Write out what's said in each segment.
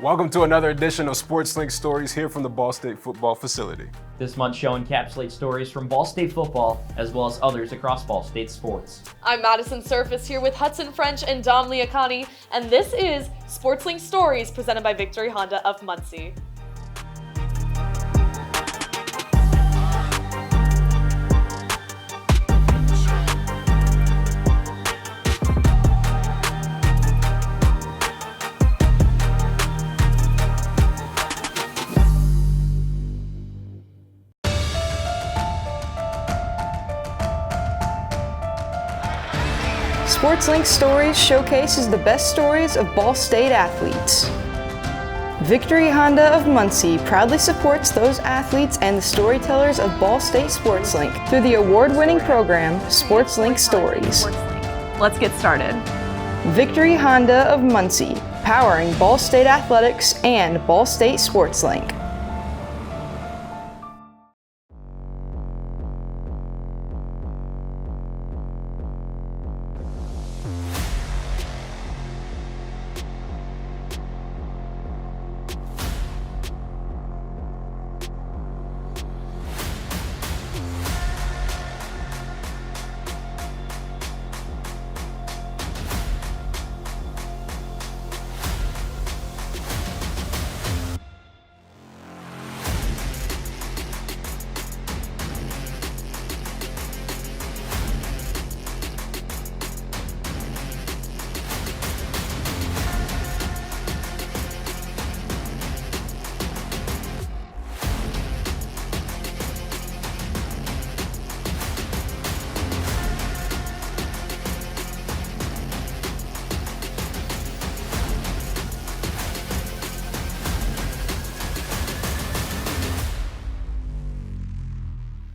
Welcome to another edition of Sports Link Stories here from the Ball State football facility. This month's show encapsulates stories from Ball State football as well as others across Ball State sports. I'm Madison Surface here with Hudson French and Dom Liacone, and this is Sports Link Stories presented by Victory Honda of Muncie. Sports Link Stories showcases the best stories of Ball State athletes. Victory Honda of Muncie proudly supports those athletes and the storytellers of Ball State Sports Link through the award-winning program Sports Link Stories. Let's get started. Victory Honda of Muncie, powering Ball State athletics and Ball State Sports Link.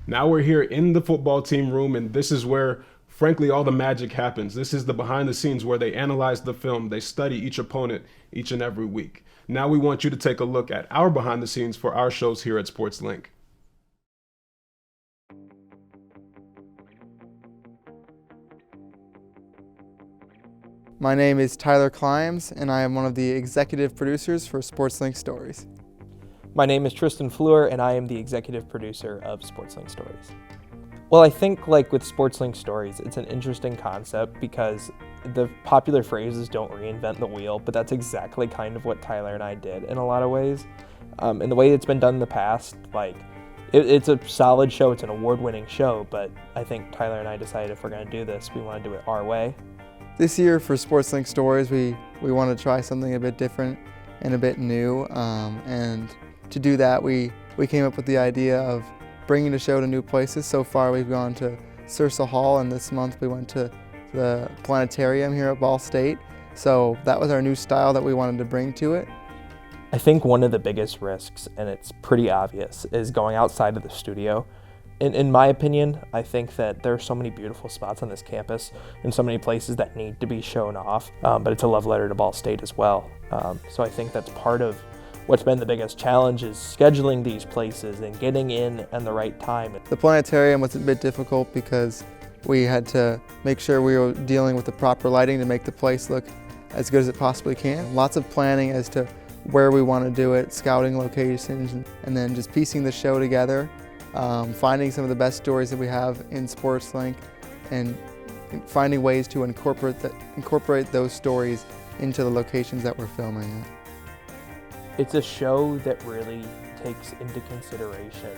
Now we're here in the football team room, and this is where, frankly, all the magic happens. This is the behind the scenes where they analyze the film. They study each opponent each and every week. Now we want you to take a look at our behind the scenes for our shows here at Sports Link. My name is Tyler Klimes, and I am one of the executive producers for Sports Link Stories. My name is Tristan Fluhr, and I am the executive producer of Sports Link Stories. Well, I think like with Sports Link Stories, it's an interesting concept because the popular phrases don't reinvent the wheel, but that's exactly kind of what Tyler and I did in a lot of ways. And the way it's been done in the past, like it's a solid show, it's an award-winning show, but I think Tyler and I decided if we're going to do this, we want to do it our way. This year for Sports Link Stories, we want to try something a bit different and a bit new, and to do that, we came up with the idea of bringing the show to new places. So far, we've gone to Sursa Hall, and this month we went to the planetarium here at Ball State. So that was our new style that we wanted to bring to it. I think one of the biggest risks, and it's pretty obvious, is going outside of the studio. In my opinion, I think that there are so many beautiful spots on this campus and so many places that need to be shown off, but it's a love letter to Ball State as well. So I think that's part of what's been the biggest challenge is scheduling these places and getting in at the right time. The planetarium was a bit difficult because we had to make sure we were dealing with the proper lighting to make the place look as good as it possibly can. Lots of planning as to where we want to do it, scouting locations, and then just piecing the show together, finding some of the best stories that we have in Sports Link, and finding ways to incorporate those stories into the locations that we're filming at. It's a show that really takes into consideration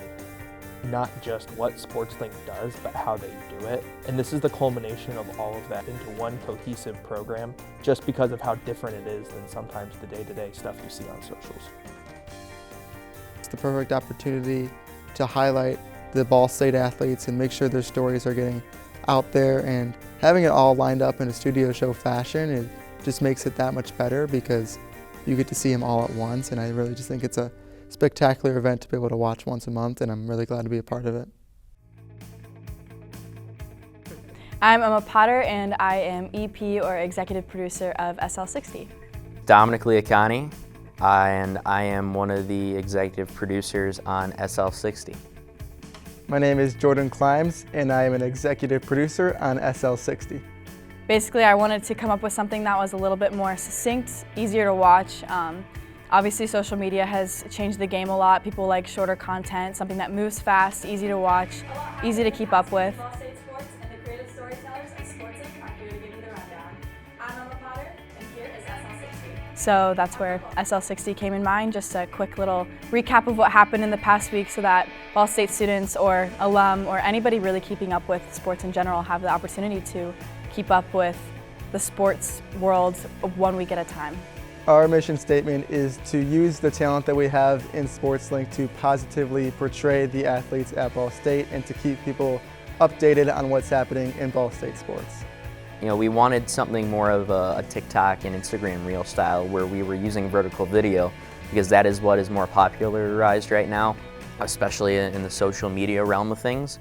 not just what SportsLink does, but how they do it. And this is the culmination of all of that into one cohesive program, just because of how different it is than sometimes the day-to-day stuff you see on socials. It's the perfect opportunity to highlight the Ball State athletes and make sure their stories are getting out there, and having it all lined up in a studio show fashion, it just makes it that much better because you get to see them all at once, and I really just think it's a spectacular event to be able to watch once a month, and I'm really glad to be a part of it. I'm Emma Potter, and I am EP or executive producer of SL60. Dominick Liacone, and I am one of the executive producers on SL60. My name is Jordan Klimes, and I am an executive producer on SL60. Basically, I wanted to come up with something that was a little bit more succinct, easier to watch, Obviously, social media has changed the game a lot. People like shorter content, something that moves fast, easy to watch, easy to keep up with. Ball State Sports and the creative storytellers of SportsLink are here to give you the rundown. I'm Emma Potter, and here is SL60. So that's where SL60 came in mind, just a quick little recap of what happened in the past week so that Ball State students or alum or anybody really keeping up with sports in general have the opportunity to keep up with the sports world 1 week at a time. Our mission statement is to use the talent that we have in SportsLink to positively portray the athletes at Ball State and to keep people updated on what's happening in Ball State sports. You know, we wanted something more of a TikTok and Instagram reel style where we were using vertical video because that is what is more popularized right now, especially in the social media realm of things.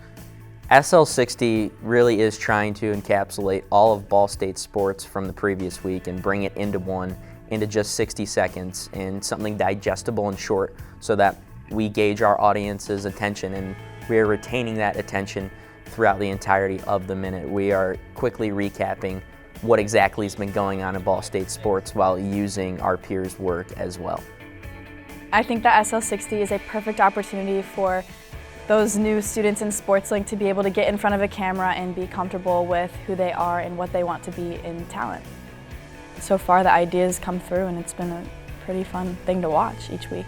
SL60 really is trying to encapsulate all of Ball State sports from the previous week and bring it into just 60 seconds and something digestible and short so that we gauge our audience's attention and we are retaining that attention throughout the entirety of the minute. We are quickly recapping what exactly has been going on in Ball State sports while using our peers' work as well. I think that SL60 is a perfect opportunity for those new students in SportsLink to be able to get in front of a camera and be comfortable with who they are and what they want to be in talent. So far the ideas come through and it's been a pretty fun thing to watch each week.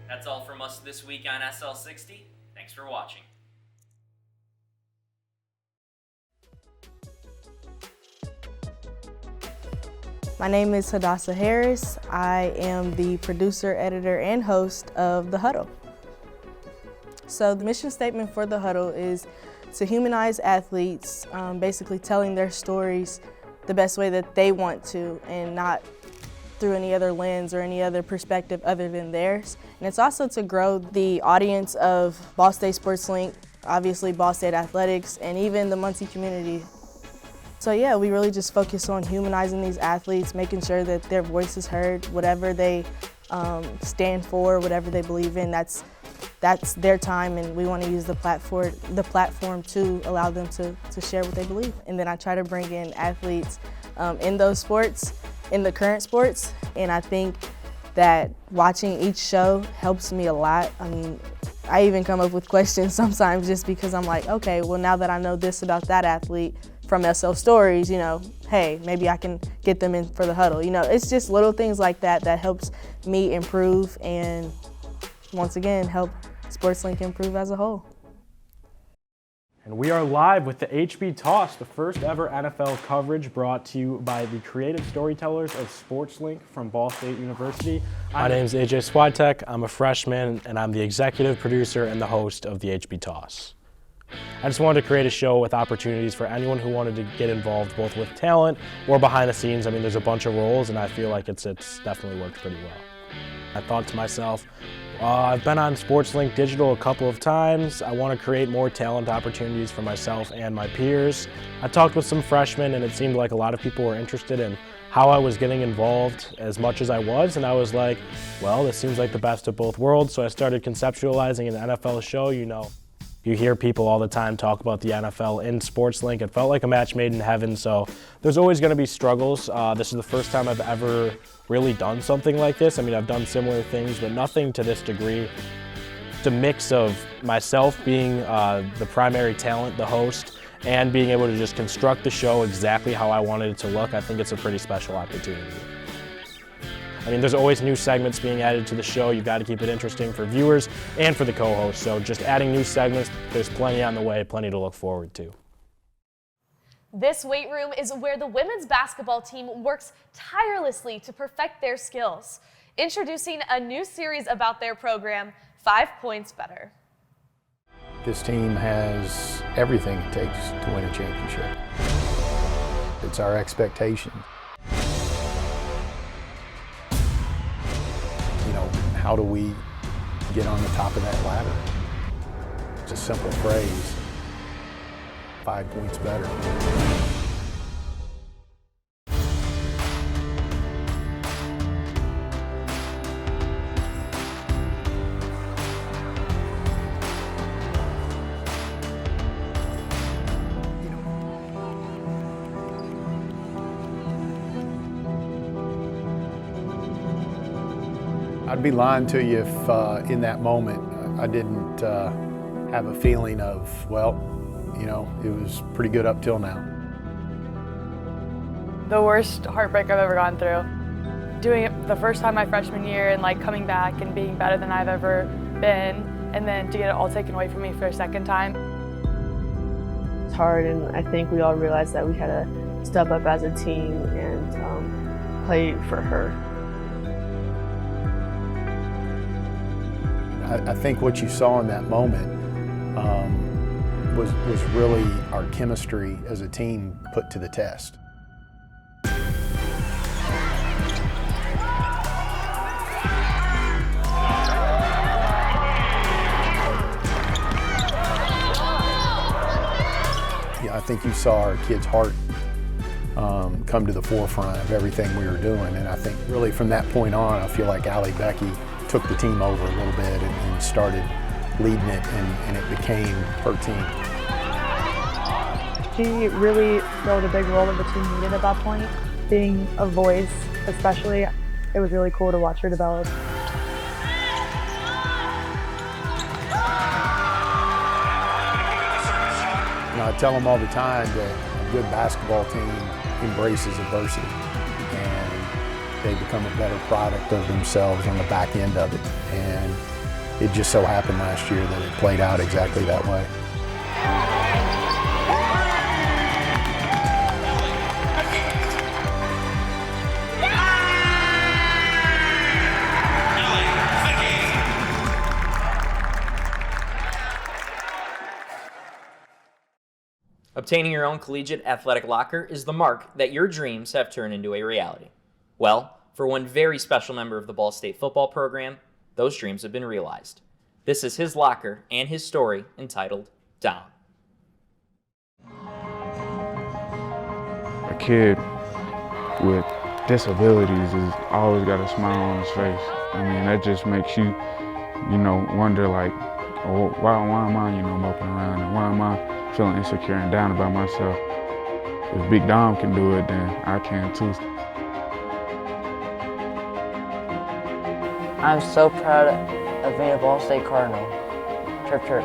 That's all from us this week on SL60. Thanks for watching. My name is Hadassah Harris. I am the producer, editor, and host of The Huddle. So the mission statement for The Huddle is to humanize athletes, basically telling their stories the best way that they want to and not through any other lens or any other perspective other than theirs. And it's also to grow the audience of Ball State SportsLink, obviously Ball State athletics, and even the Muncie community. So yeah, we really just focus on humanizing these athletes, making sure that their voice is heard, whatever they stand for, whatever they believe in, that's their time, and we want to use the platform to allow them to share what they believe. And then I try to bring in athletes in those sports, in the current sports, and I think that watching each show helps me a lot. I mean, I even come up with questions sometimes just because I'm like, okay, well now that I know this about that athlete from SL Stories, you know, hey, maybe I can get them in for the huddle. You know, it's just little things like that that helps me improve and once again help SportsLink improve as a whole. And we are live with the HB Toss, the first ever NFL coverage brought to you by the creative storytellers of SportsLink from Ball State University. My name is AJ Switek. I'm a freshman and I'm the executive producer and the host of the HB Toss. I just wanted to create a show with opportunities for anyone who wanted to get involved both with talent or behind the scenes. I mean, there's a bunch of roles and I feel like it's definitely worked pretty well. I thought to myself, I've been on SportsLink Digital a couple of times. I want to create more talent opportunities for myself and my peers. I talked with some freshmen and it seemed like a lot of people were interested in how I was getting involved as much as I was, and I was like, well, this seems like the best of both worlds, so I started conceptualizing an NFL show. You know, you hear people all the time talk about the NFL in SportsLink. It felt like a match made in heaven, so there's always going to be struggles. This is the first time I've ever really done something like this. I mean, I've done similar things, but nothing to this degree. It's a mix of myself being the primary talent, the host, and being able to just construct the show exactly how I wanted it to look. I think it's a pretty special opportunity. I mean, there's always new segments being added to the show. You've got to keep it interesting for viewers and for the co-hosts. So just adding new segments, there's plenty on the way, plenty to look forward to. This weight room is where the women's basketball team works tirelessly to perfect their skills. Introducing a new series about their program, 5 Points Better. This team has everything it takes to win a championship. It's our expectation. You know, how do we get on the top of that ladder? It's a simple phrase. 5 points better. I'd be lying to you if in that moment I didn't have a feeling of, well, you know, it was pretty good up till now. The worst heartbreak I've ever gone through. Doing it the first time my freshman year and like coming back and being better than I've ever been, and then to get it all taken away from me for a second time. It's hard, and I think we all realized that we had to step up as a team and play for her. I think what you saw in that moment was really our chemistry as a team put to the test. I think you saw our kids' heart come to the forefront of everything we were doing, and I think really from that point on, I feel like Allie Becky took the team over a little bit and started leading it, and it became her team. She really filled a big role that the team needed at that point. Being a voice, especially, it was really cool to watch her develop. You know, I tell them all the time that a good basketball team embraces adversity, and they become a better product of themselves on the back end of it. And it just so happened last year that it played out exactly that way. Obtaining your own collegiate athletic locker is the mark that your dreams have turned into a reality. Well, for one very special member of the Ball State football program, those dreams have been realized. This is his locker and his story entitled Down. A kid with disabilities has always got a smile on his face. I mean, that just makes you, wonder like, oh, why am I, moping around, and why am I feeling insecure and down about myself? If Big Dom can do it, then I can too. I'm so proud of being a Ball State Cardinal. Chirp, chirp.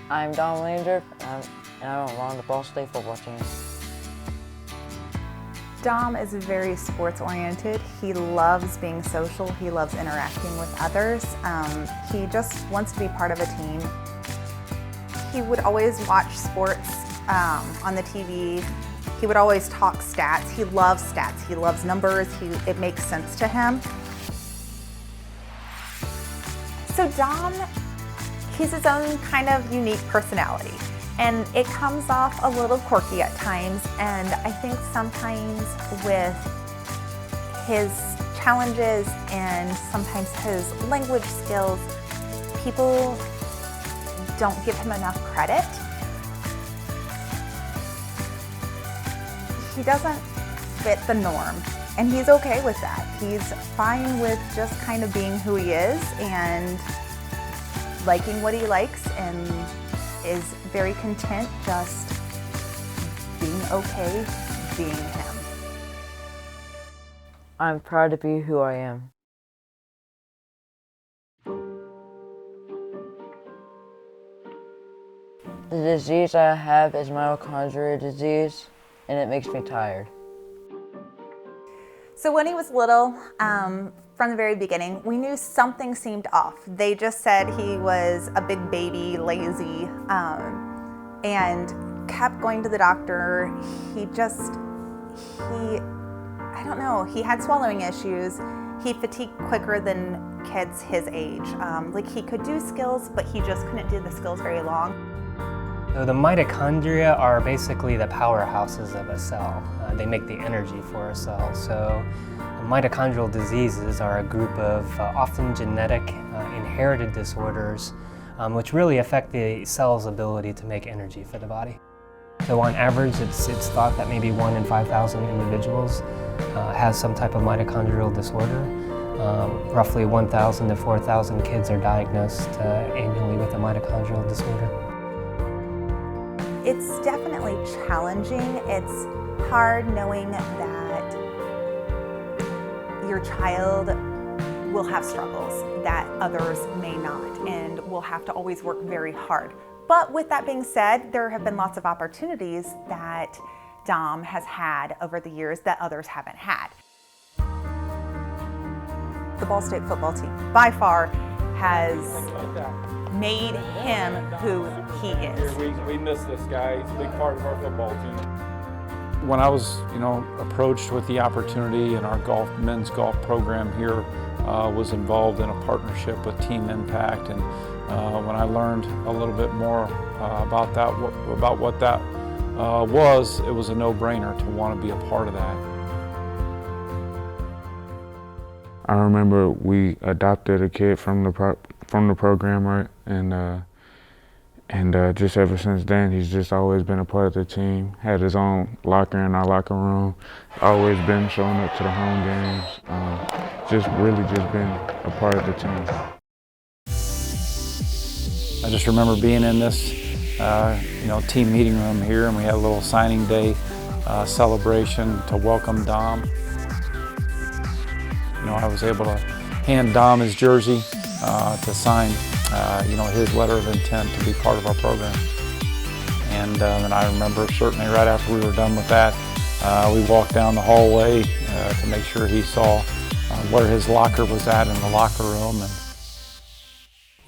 I'm Dominick, and I'm on the Ball State football team. Dom is very sports-oriented. He loves being social. He loves interacting with others. He just wants to be part of a team. He would always watch sports on the TV. He would always talk stats. He loves stats. He loves numbers. It makes sense to him. So Dom, he's his own kind of unique personality. And it comes off a little quirky at times, and I think sometimes with his challenges and sometimes his language skills, people don't give him enough credit. He doesn't fit the norm, and he's okay with that. He's fine with just kind of being who he is and liking what he likes, and is very content just being okay being him. I'm proud to be who I am. The disease I have is mitochondrial disease, and it makes me tired. So when he was little, from the very beginning, we knew something seemed off. They just said he was a big baby, lazy, and kept going to the doctor. He had swallowing issues. He fatigued quicker than kids his age. Like he could do skills, but he just couldn't do the skills very long. So the mitochondria are basically the powerhouses of a cell. They make the energy for a cell. So mitochondrial diseases are a group of often genetic inherited disorders which really affect the cell's ability to make energy for the body. So on average, it's thought that maybe 1 in 5,000 individuals has some type of mitochondrial disorder. Roughly 1,000 to 4,000 kids are diagnosed annually with a mitochondrial disorder. It's It's definitely challenging. It's hard knowing that your child will have struggles that others may not, and will have to always work very hard. But with that being said, there have been lots of opportunities that Dom has had over the years that others haven't had. The Ball State football team, by far, has made him who he is. We miss this guy. He's a big part of our football team. When I was, approached with the opportunity, and our men's golf program here was involved in a partnership with Team Impact, and when I learned a little bit more about that, what that was, it was a no-brainer to want to be a part of that. I remember we adopted a kid from the program, right? And just ever since then, he's just always been a part of the team. Had his own locker in our locker room. Always been showing up to the home games. Just been a part of the team. I just remember being in this, team meeting room here, and we had a little signing day celebration to welcome Dom. I was able to hand Dom his jersey to sign, his letter of intent to be part of our program. And then I remember certainly right after we were done with that, we walked down the hallway to make sure he saw where his locker was at in the locker room.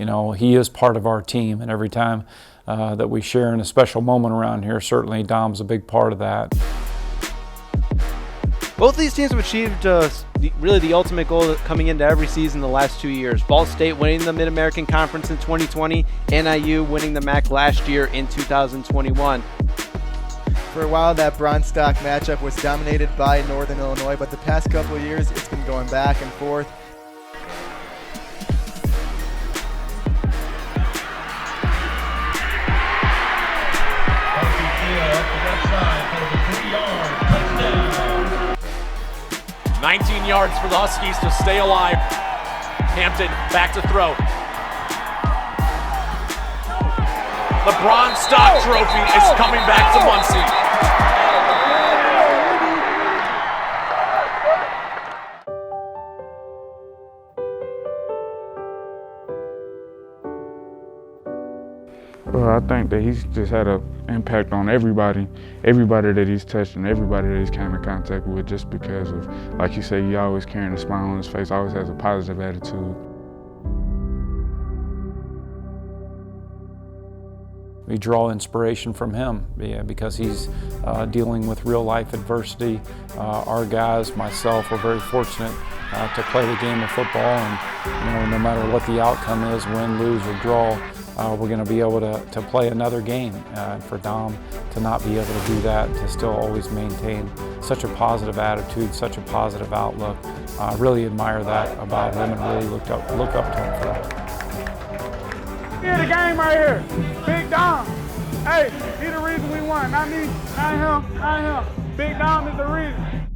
And he is part of our team, and every time that we share in a special moment around here, certainly Dom's a big part of that. Both of these teams have achieved really the ultimate goal coming into every season the last 2 years. Ball State winning the Mid-American Conference in 2020, NIU winning the MAC last year in 2021. For a while, that bronze stock matchup was dominated by Northern Illinois, but the past couple of years, it's been going back and forth. Touchdown. 19 yards for the Huskies to stay alive. Hampton back to throw. The Bronze Stock Trophy is coming back to Muncie. Well, I think that he's just had an impact on everybody that he's touched and everybody that he's came in contact with, just because of, like you say, he always carrying a smile on his face, always has a positive attitude. We draw inspiration from him, because he's dealing with real life adversity. Our guys, myself, we're very fortunate to play the game of football, and no matter what the outcome is, win, lose, or draw, we're going to be able to play another game. For Dom to not be able to do that, to still always maintain such a positive attitude, such a positive outlook, I really admire that about him and really look up to him for that. Here's the game right here. Big Dom. Hey, he's the reason we won. Not me, not him. Big Dom is the reason.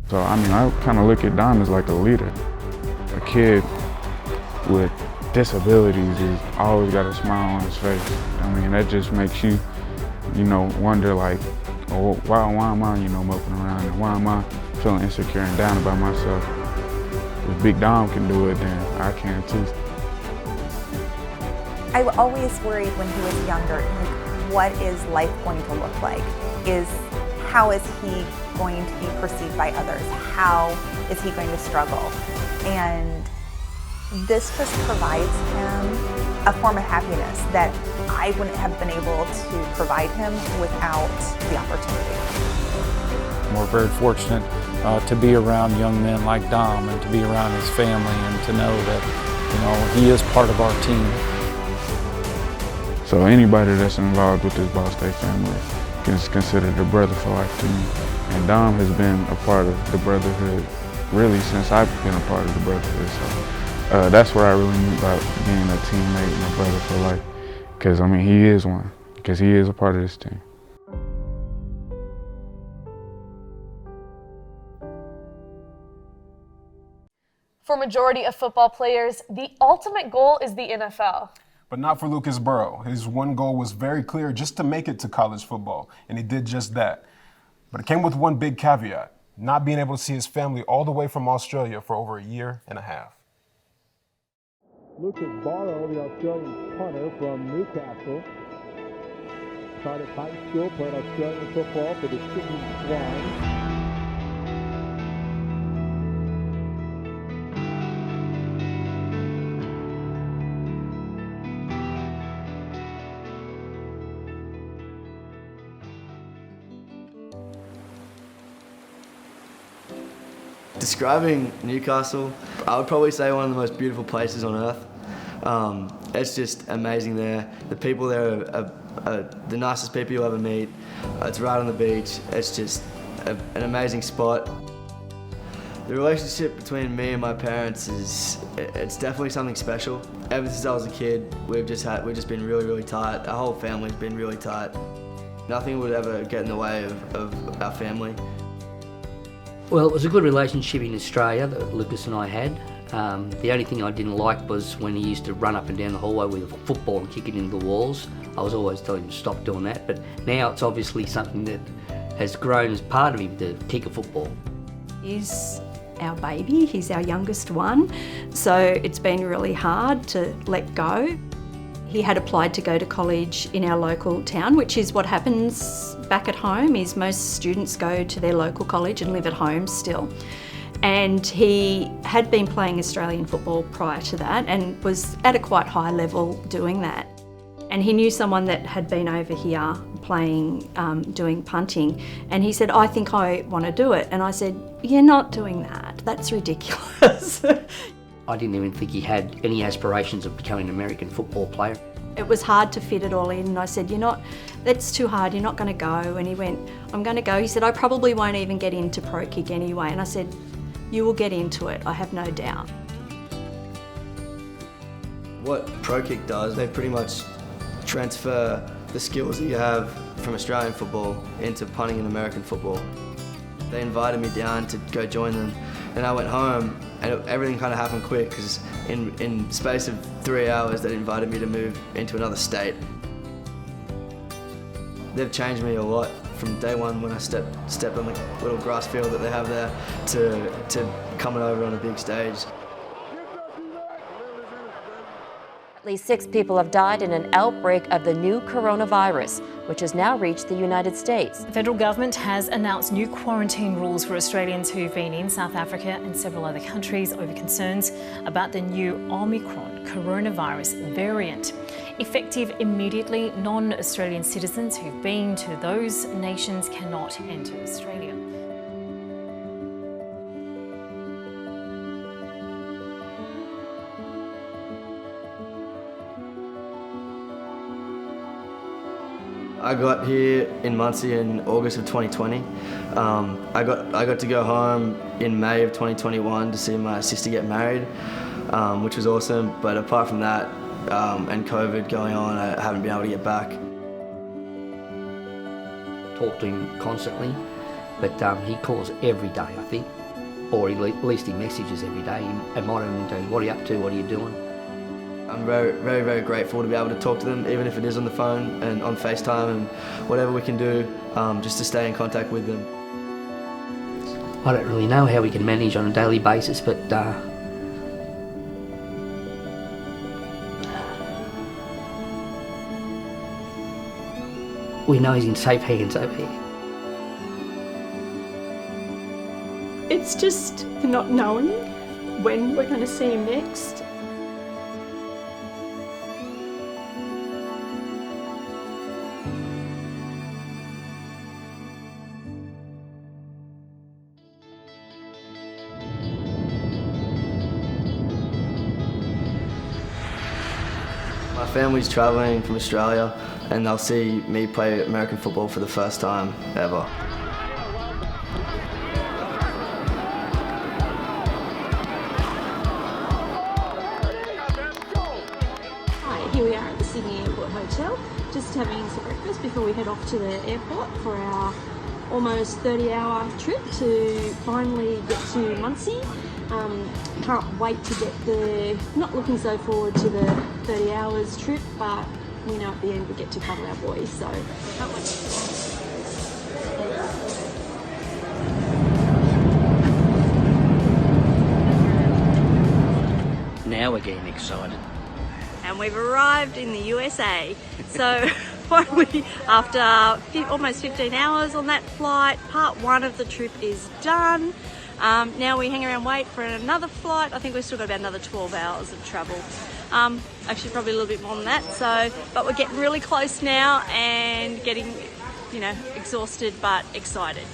So, I kind of look at Dom as like a leader. A kid with disabilities has always got a smile on his face. That just makes you, wonder like, oh, why am I, moping around, and why am I feeling insecure and down about myself? If Big Dom can do it, then I can too. I always worried when he was younger, what is life going to look like? How is he going to be perceived by others? How is he going to struggle? And this just provides him a form of happiness that I wouldn't have been able to provide him without the opportunity. We're very fortunate to be around young men like Dom, and to be around his family, and to know that he is part of our team. So anybody that's involved with this Ball State family is considered a brother for life to me. And Dom has been a part of the brotherhood really since I've been a part of the brotherhood. So that's what I really mean about being a teammate and a brother for life. Because, he is one. Because he is a part of this team. For majority of football players, the ultimate goal is the NFL. But not for Lucas Burrow. His one goal was very clear, just to make it to college football, and he did just that. But it came with one big caveat, not being able to see his family all the way from Australia for over a year and a half. Lucas Burrow, the Australian punter from Newcastle. Taught at high school, played Australian football for the Sydney Swans. Describing Newcastle, I would probably say one of the most beautiful places on earth. It's just amazing there. The people there are the nicest people you'll ever meet. It's right on the beach. It's just an amazing spot. The relationship between me and my parents it's definitely something special. Ever since I was a kid, we've just been really, really tight. Our whole family's been really tight. Nothing would ever get in the way of our family. Well, it was a good relationship in Australia that Lucas and I had. The only thing I didn't like was when he used to run up and down the hallway with a football and kick it into the walls. I was always telling him to stop doing that, but now it's obviously something that has grown as part of him to kick a football. He's our baby, he's our youngest one, so it's been really hard to let go. He had applied to go to college in our local town, which is what happens back at home, is most students go to their local college and live at home still. And he had been playing Australian football prior to that and was at a quite high level doing that. And he knew someone that had been over here playing, doing punting, and he said, I think I want to do it. And I said, you're not doing that, that's ridiculous. I didn't even think he had any aspirations of becoming an American football player. It was hard to fit it all in, and I said, that's too hard, you're not going to go. And he went, I'm going to go. He said, I probably won't even get into pro kick anyway. And I said, you will get into it, I have no doubt. What pro kick does, they pretty much transfer the skills that you have from Australian football into punting in American football. They invited me down to go join them, and I went home, and everything kind of happened quick because in space of 3 hours they invited me to move into another state. They've changed me a lot from day one when I stepped on the little grass field that they have there to coming over on a big stage. At least 6 people have died in an outbreak of the new coronavirus, which has now reached the United States. The federal government has announced new quarantine rules for Australians who've been in South Africa and several other countries over concerns about the new Omicron coronavirus variant. Effective immediately, non-Australian citizens who've been to those nations cannot enter Australia. I got here in Muncie in August of 2020. I got to go home in May of 2021 to see my sister get married, which was awesome. But apart from that, and COVID going on, I haven't been able to get back. Talk to him constantly, but he calls every day, I think, or at least he messages every day. He might even tell you, what are you up to, what are you doing? I'm very, very, very grateful to be able to talk to them, even if it is on the phone and on FaceTime and whatever we can do, just to stay in contact with them. I don't really know how we can manage on a daily basis, but we know he's in safe hands over here. It's just not knowing when we're going to see him next. My family's travelling from Australia and they'll see me play American football for the first time ever. Hi, here we are at the Sydney Airport Hotel, just having some breakfast before we head off to the airport for our almost 30-hour trip to finally get to Muncie Can't wait to get there. Not looking so forward to the 30 hours trip, but we know at the end we get to cuddle our boys, so can't wait. Now we're getting excited. And we've arrived in the USA. So finally, after almost 15 hours on that flight, part one of the trip is done. Now we hang around, wait for another flight. I think we've still got about another 12 hours of travel. Actually, probably a little bit more than that. So, but we're getting really close now and getting, exhausted but excited.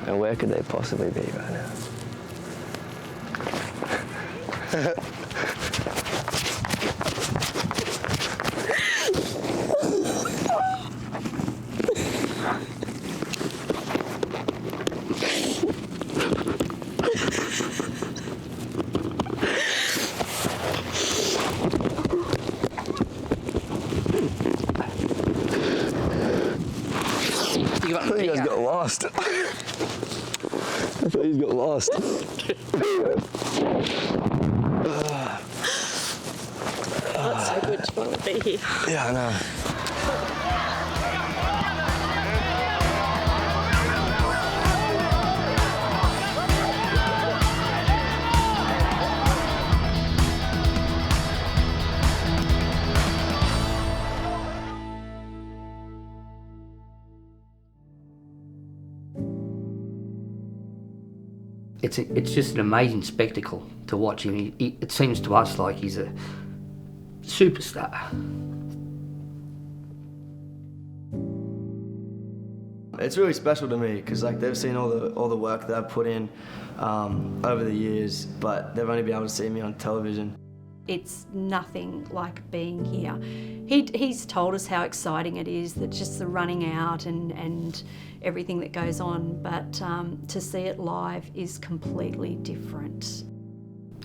And where could they possibly be right now? I thought you guys got lost. I thought you got lost. That's so good to want to be here. Yeah, I know. It's just an amazing spectacle to watch him. It seems to us like he's a superstar. It's really special to me because they've seen all the work that I've put in over the years, but they've only been able to see me on television. It's nothing like being here. He's told us how exciting it is, that just the running out and everything that goes on, but to see it live is completely different.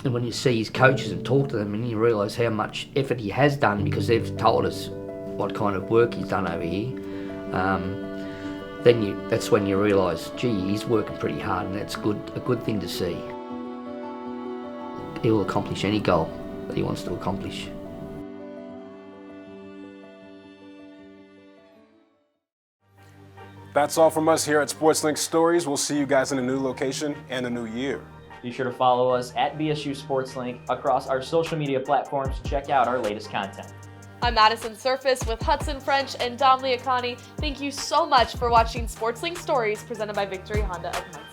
And when you see his coaches and talk to them, and you realise how much effort he has done because they've told us what kind of work he's done over here, that's when you realise, gee, he's working pretty hard, and that's a good thing to see. He will accomplish any goal that he wants to accomplish. That's all from us here at SportsLink Stories. We'll see you guys in a new location and a new year. Be sure to follow us at BSU SportsLink across our social media platforms to check out our latest content. I'm Madison Surface with Hudson French and Liacone. Thank you so much for watching SportsLink Stories presented by Victory Honda of Neiger.